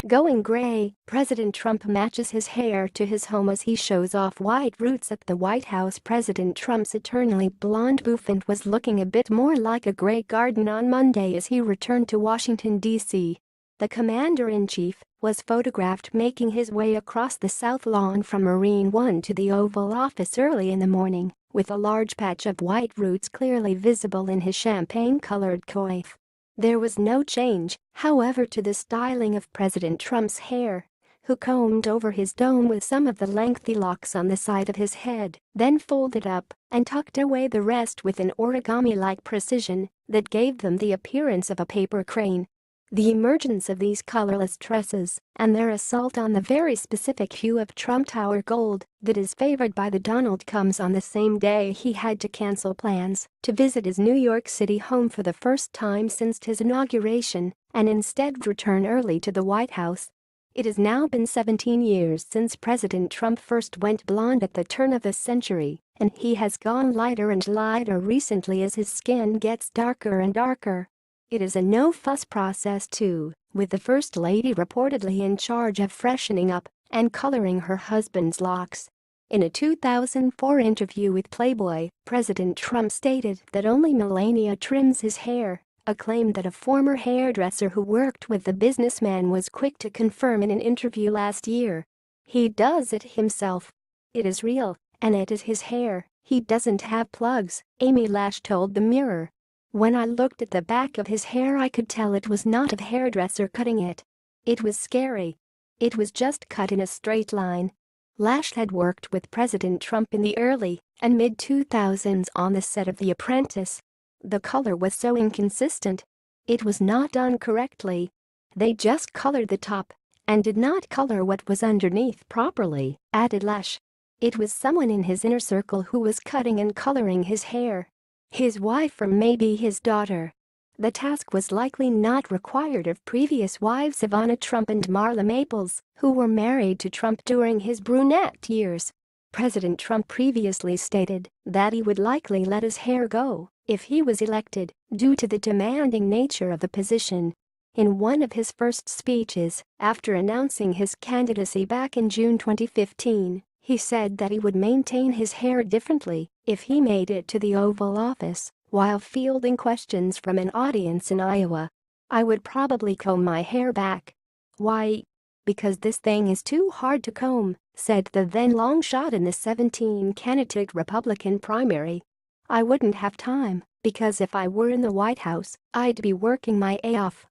Going gray, President Trump matches his hair to his home as he shows off white roots at the White House. President Trump's eternally blonde bouffant was looking a bit more like a gray garden on Monday as he returned to Washington, D.C. The commander-in-chief was photographed making his way across the South Lawn from Marine One to the Oval Office early in the morning, with a large patch of white roots clearly visible in his champagne-colored coif. There was no change, however, to the styling of President Trump's hair, who combed over his dome with some of the lengthy locks on the side of his head, then folded up and tucked away the rest with an origami-like precision that gave them the appearance of a paper crane. The emergence of these colorless tresses and their assault on the very specific hue of Trump Tower gold that is favored by the Donald comes on the same day he had to cancel plans to visit his New York City home for the first time since his inauguration and instead return early to the White House. It has now been 17 years since President Trump first went blonde at the turn of the century, and he has gone lighter and lighter recently as his skin gets darker and darker. It is a no-fuss process too, with the First Lady reportedly in charge of freshening up and coloring her husband's locks. In a 2004 interview with Playboy, President Trump stated that only Melania trims his hair, a claim that a former hairdresser who worked with the businessman was quick to confirm in an interview last year. He does it himself. It is real, and it is his hair. He doesn't have plugs, Amy Lash told the Mirror. When I looked at the back of his hair I could tell it was not a hairdresser cutting it. It was scary. It was just cut in a straight line. Lash had worked with President Trump in the early and mid-2000s on the set of The Apprentice. The color was so inconsistent. It was not done correctly. They just colored the top and did not color what was underneath properly, added Lash. It was someone in his inner circle who was cutting and coloring his hair. His wife or maybe his daughter. The task was likely not required of previous wives Ivana Trump and Marla Maples, who were married to Trump during his brunette years. President Trump previously stated that he would likely let his hair go if he was elected due to the demanding nature of the position. In one of his first speeches, after announcing his candidacy back in June 2015, he said that he would maintain his hair differently if he made it to the Oval Office while fielding questions from an audience in Iowa. I would probably comb my hair back. Why? Because this thing is too hard to comb, said the then long shot in the 17-candidate Republican primary. I wouldn't have time, because if I were in the White House, I'd be working my A off.